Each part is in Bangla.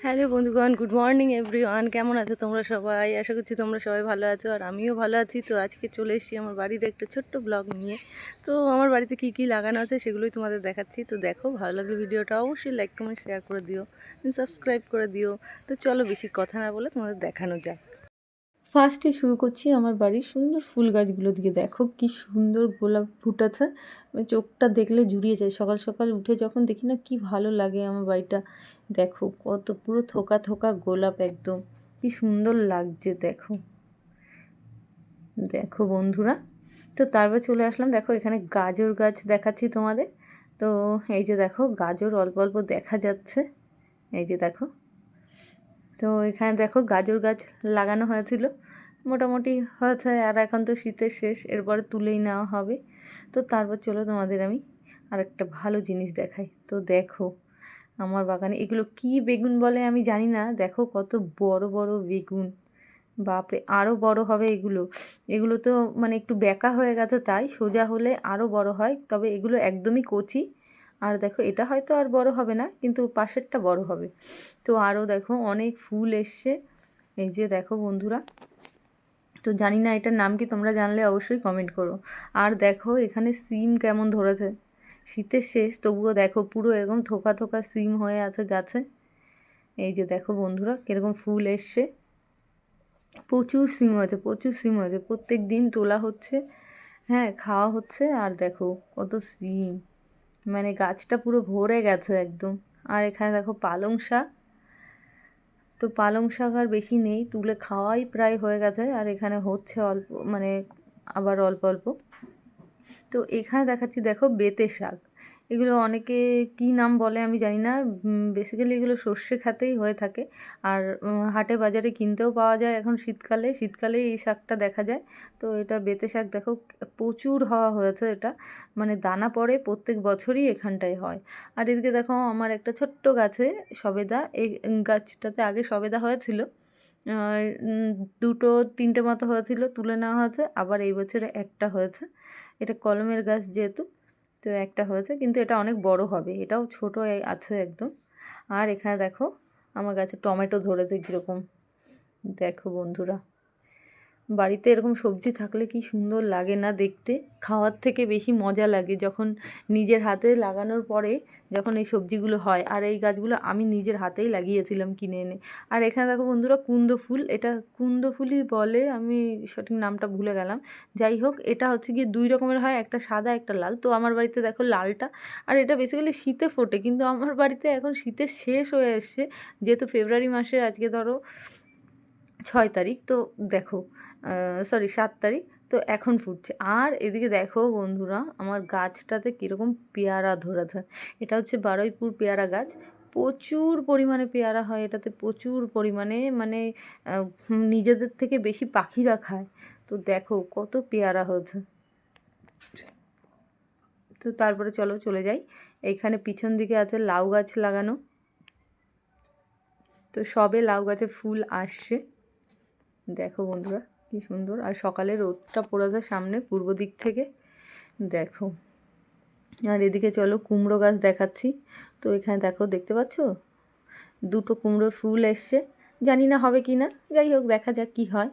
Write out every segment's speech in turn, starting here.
হ্যালো বন্ধুগণ, গুড মর্নিং এভরিওয়ান। কেমন আছো তোমরা সবাই? আশা করছি তোমরা সবাই ভালো আছো, আর আমিও ভালো আছি। তো আজকে চলে এসেছি আমার বাড়ির একটা ছোট্ট ব্লগ নিয়ে। তো আমার বাড়িতে কি কি লাগানো আছে সেগুলোই তোমাদের দেখাচ্ছি। তো দেখো, ভালো লাগলে ভিডিওটা অবশ্যই লাইক কমেন্ট শেয়ার করে দিও, সাবস্ক্রাইব করে দিও। তো চলো বেশি কথা না বলে তোমাদের দেখানো যাক। ফার্স্টে শুরু করছি আমার বাড়ির সুন্দর ফুল গাছগুলো দিয়ে। দেখো কি সুন্দর গোলাপ ফুটেছে, চোখটা দেখলে জুড়িয়ে যায়। সকাল সকাল উঠে যখন দেখি না, কি ভালো লাগে আমার বাড়িটা। দেখো কত পুরো থোকা থোকা গোলাপ, একদম কি সুন্দর লাগছে। দেখো দেখো বন্ধুরা, তো তারপর চলে আসলাম। দেখো এখানে গাজর গাছ দেখাচ্ছি তোমাদের। তো এই যে দেখো, গাজর অল্প অল্প দেখা যাচ্ছে, এই যে দেখো। তো এখানে দেখো গাজর গাছ লাগানো হয়েছিল, মোটামুটি হয়েছে। আর এখন তো শীতের শেষ, এরপরে তুলেই নেওয়া হবে। তো তারপর চলো তোমাদের আমি আরেকটা ভালো জিনিস দেখাই। তো দেখো আমার বাগানে এগুলো কি বেগুন বলে আমি জানি না। দেখো কত বড় বড় বেগুন, বাপরে আরও বড় হবে এগুলো। এগুলো তো মানে একটু বেঁকা হয়ে গেছে, তাই সোজা হলে আরও বড় হয়। তবে এগুলো একদমই কচি। আর দেখো এটা হয়তো আর বড় হবে না, কিন্তু পাশেরটা বড় হবে। তো আরও দেখো অনেক ফুল এসছে, এই যে দেখো বন্ধুরা। তো জানি না এটার নাম কি, তোমরা জানলে অবশ্যই কমেন্ট করো। আর দেখো এখানে সিম কেমন ধরেছে, শীতের শেষ তবুও দেখো পুরো এরকম থোকা থোকা সিম হয়ে আছে গাছে। এই যে দেখো বন্ধুরা কীরকম ফুল এসছে, প্রচুর সিম হয়েছে, প্রচুর সিম হয়েছে। প্রত্যেক দিন তোলা হচ্ছে, হ্যাঁ খাওয়া হচ্ছে। আর দেখো কত সিম, মানে গাছটা পুরো ভরে গেছে একদম। আর এখানে দেখো পালং শাক। তো পালং শাক আর বেশি নেই, তুলে খাওয়াই প্রায় হয়ে গেছে। আর এখানে হচ্ছে অল্প, মানে আবার অল্প অল্প। তো এখানে দেখাচ্ছি দেখো বেতে শাক। এগুলো অনেকে কি নাম বলে আমি জানি না। বেসিক্যালি এগুলো সর্ষে খাতেই হয়ে থাকে। আর হাটে বাজারে কিনতেও পাওয়া যায় এখন শীতকালে, শীতকালে এই শাকটা দেখা যায়। তো এটা বেতে শাক দেখো, প্রচুর হওয়া হয়েছে এটা, মানে দানা পড়ে প্রত্যেক বছরই এখানটায় হয়। আর এদিকে দেখো আমার একটা ছোট্ট গাছে সবেদা, এই গাছটাতে আগে সবেদা হয়েছিল। দুটো তিনটে মতো হয়েছিল, তুলে নেওয়া হয়েছে। আবার এই বছরে একটা হয়েছে, এটা কলমের গাছ যেহেতু, তো একটা হয়েছে। কিন্তু এটা অনেক বড় হবে, এটাও ছোট আছে একদম। আর এখানে দেখো আমার গাছে টমেটো ধরেছে কীরকম, দেখো বন্ধুরা। বাড়িতে এরকম সবজি থাকলে কি সুন্দর লাগে না দেখতে। খাওয়ার থেকে বেশি মজা লাগে যখন নিজের হাতে লাগানোর পরে, যখন এই সবজিগুলো হয়। আর এই গাছগুলো আমি নিজের হাতেই লাগিয়েছিলাম কিনে এনে। আর এখানে দেখো বন্ধুরা কুন্দ ফুল, এটা কুন্দ ফুলই বলে, আমি সঠিক নামটা ভুলে গেলাম। যাই হোক, এটা হচ্ছে গিয়ে দুই রকমের হয়, একটা সাদা একটা লাল। তো আমার বাড়িতে দেখো লালটা। আর এটা বেসিক্যালি শীতে ফোটে, কিন্তু আমার বাড়িতে এখন শীতের শেষ হয়ে এসছে, যেহেতু ফেব্রুয়ারি মাসের আজকে ধরো 6 তারিখ। তো দেখো, সরি 7 তারিখ, তো এখন ফুটছে। আর এদিকে দেখো বন্ধুরা আমার গাছটাতে কীরকম পেয়ারা ধরেছে। এটা হচ্ছে বারুইপুর পেয়ারা গাছ, প্রচুর পরিমাণে পেয়ারা হয় এটাতে, প্রচুর পরিমাণে, মানে নিজেদের থেকে বেশি পাখিরা খায়। তো দেখো কত পেয়ারা হয়েছে। তো তারপরে চলো চলে যাই, এইখানে পিছন দিকে আছে লাউ গাছ লাগানো। তো সবে লাউ গাছে ফুল আসছে, দেখো বন্ধুরা কি সুন্দর। আর সকালে রোদটা পড়েছে সামনে পূর্ব দিক থেকে, দেখো। আর এদিকে চলো কুমড়ো গাছ দেখাচ্ছি। তো এখানে দেখো, দেখতে পাচ্ছ দুটো কুমড়োর ফুল এসছে, জানি না হবে কি না, যাই হোক দেখা যাক কি হয়।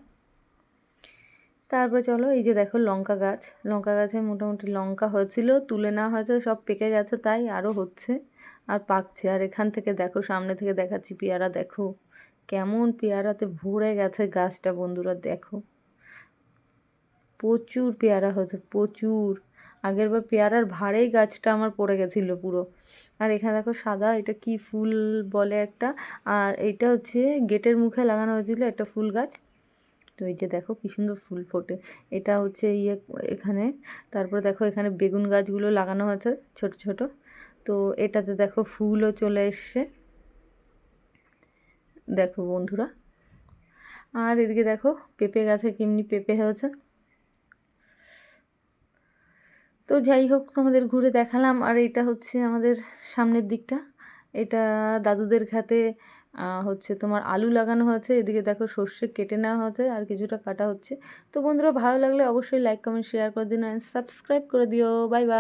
তারপরে চলো এই যে দেখো লঙ্কা গাছ, লঙ্কা গাছে মোটামুটি লঙ্কা হয়েছিল, তুলে নেওয়া হয়েছে, সব পেকে গেছে, তাই আরও হচ্ছে আর পাকছে। আর এখান থেকে দেখো, সামনে থেকে দেখাচ্ছি পেয়ারা, দেখো কেমন পেয়ারাতে ভরে গেছে গাছটা বন্ধুরা। দেখো প্রচুর পেয়ারা হয়েছে, প্রচুর। আগেরবার পেয়ারার ভারেই গাছটা আমার পড়ে গেছিলো পুরো। আর এখানে দেখো সাদা, এটা কি ফুল বলে একটা। আর এইটা হচ্ছে গেটের মুখে লাগানো হয়েছিল একটা ফুল গাছ। তো এই যে দেখো কী সুন্দর ফুল ফোটে, এটা হচ্ছে এখানে। তারপর দেখো এখানে বেগুন গাছগুলো লাগানো হয়েছে ছোট ছোট। তো এটাতে দেখো ফুলও চলে এসছে, দেখো বন্ধুরা। আর এদিকে দেখো পেঁপে গাছে কেমনি পেঁপে হয়েছে। তো যাই হোক, তোমাদের ঘুরে দেখালাম। আর এটা হচ্ছে আমাদের সামনের দিকটা, এটা দাদুদের খাতে হচ্ছে তোমার আলু লাগানো হয়েছে। এদিকে দেখো সর্ষে কেটে নেওয়া হয়েছে, আর কিছুটা কাটা হচ্ছে। তো বন্ধুরা ভালো লাগলে অবশ্যই লাইক কমেন্ট শেয়ার করে দিন, সাবস্ক্রাইব করে দিও। Bye bye.